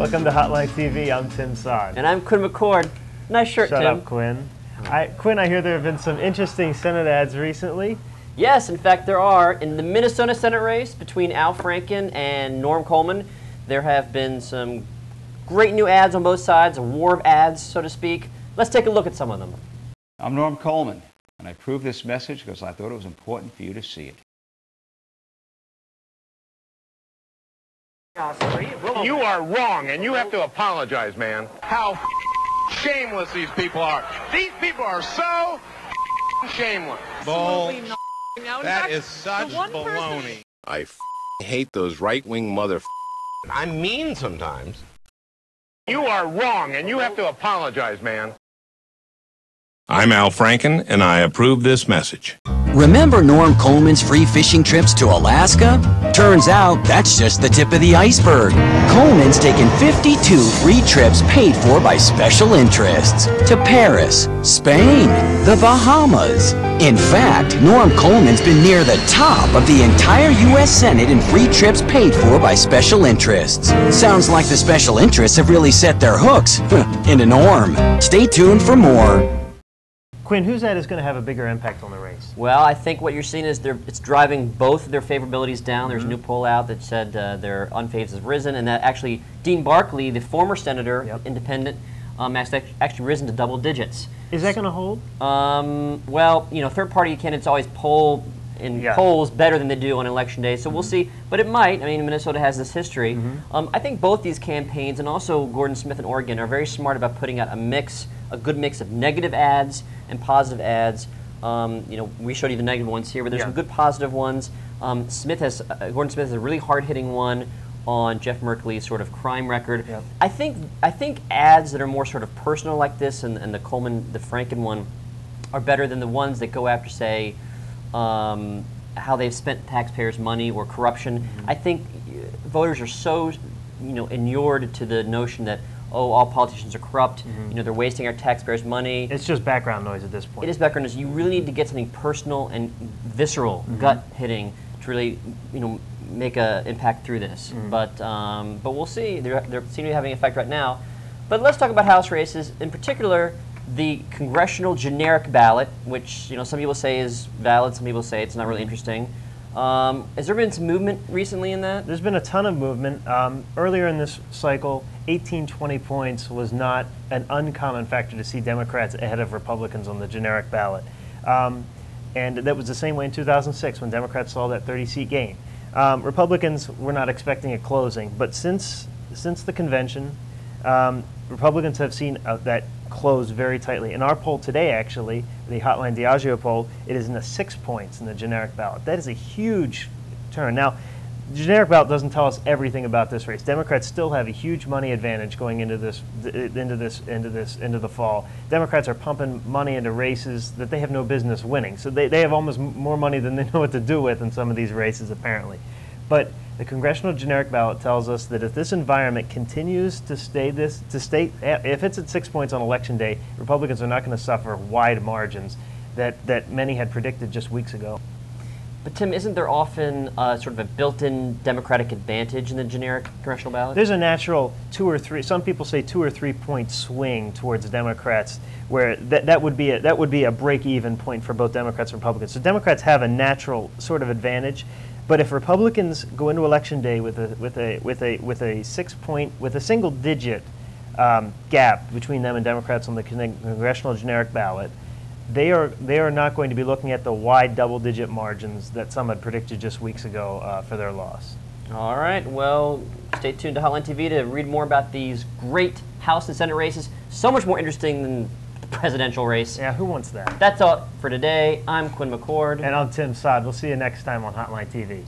Welcome to Hotline TV. I'm Tim Sod. And I'm Quinn McCord. Nice shirt, Tim. Shut up, Quinn. Quinn, I hear there have been some interesting Senate ads recently. Yes, in fact, there are. In the Minnesota Senate race between Al Franken and Norm Coleman, there have been some great new ads on both sides, a war of ads, so to speak. Let's take a look at some of them. I'm Norm Coleman, and I approved this message because I thought it was important for you to see it. You are wrong, and you have to apologize, man. How shameless these people are. These people are so shameless. Bull. That is such baloney. I hate those right-wing mother. I'm mean sometimes. You are wrong, and you have to apologize, man. I'm Al Franken, and I approve this message. Remember Norm Coleman's free fishing trips to Alaska? Turns out that's just the tip of the iceberg. Coleman's taken 52 free trips paid for by special interests to Paris, Spain, the Bahamas. In fact, Norm Coleman's been near the top of the entire U.S. Senate in free trips paid for by special interests. Sounds like the special interests have really set their hooks into Norm. Stay tuned for more. Quinn, whose ad is going to have a bigger impact on the race? Well, I think what you're seeing is it's driving both their favorabilities down. There's a new poll out that said their unfavors has risen, and that actually Dean Barkley, the former senator, independent, has actually risen to double digits. Is that going to hold? Well, you know, third-party candidates always poll in polls better than they do on election day, so we'll see. But it might. I mean, Minnesota has this history. I think both these campaigns, and also Gordon Smith in Oregon, are very smart about putting out a good mix of negative ads and positive ads. You know, we showed you the negative ones here, but there's some good positive ones. Gordon Smith has a really hard-hitting one on Jeff Merkley's sort of crime record. I think ads that are more sort of personal like this, and the Franken one, are better than the ones that go after, say, how they've spent taxpayers' money or corruption. I think voters are so, inured to the notion that, oh, all politicians are corrupt. You know, they're wasting our taxpayers' money. It's just background noise at this point. It is background noise. You really need to get something personal and visceral, gut hitting, to really, make an impact through this. But we'll see. They seem to be having an effect right now. But let's talk about House races, in particular the congressional generic ballot, which some people say is valid, some people say it's not really interesting. Has there been some movement recently in that? There's been a ton of movement. Earlier in this cycle, 18-20 points was not an uncommon factor to see Democrats ahead of Republicans on the generic ballot. And that was the same way in 2006 when Democrats saw that 30-seat gain. Republicans were not expecting a closing, but since the convention, Republicans have seen that close very tightly. In our poll today, actually, the Hotline Diageo poll, it is in the 6 points in the generic ballot. That is a huge turn. Now, the generic ballot doesn't tell us everything about this race. Democrats still have a huge money advantage going into the fall. Democrats are pumping money into races that they have no business winning. So they have almost more money than they know what to do with in some of these races, apparently. But the congressional generic ballot tells us that if this environment continues to if it's at 6 points on election day, Republicans are not going to suffer wide margins that many had predicted just weeks ago. But Tim, isn't there often sort of a built-in Democratic advantage in the generic congressional ballot? There's a natural 2 or 3. Some people say 2 or 3 point swing towards Democrats, where that would be a break-even point for both Democrats and Republicans. So Democrats have a natural sort of advantage. But if Republicans go into election day with a 6 point, with a single-digit gap between them and Democrats on the congressional generic ballot, they are not going to be looking at the wide double-digit margins that some had predicted just weeks ago for their loss. All right. Well, stay tuned to Hotline TV to read more about these great House and Senate races. So much more interesting than the presidential race. Yeah, who wants that? That's all for today. I'm Quinn McCord. And I'm Tim Sod. We'll see you next time on Hotline TV.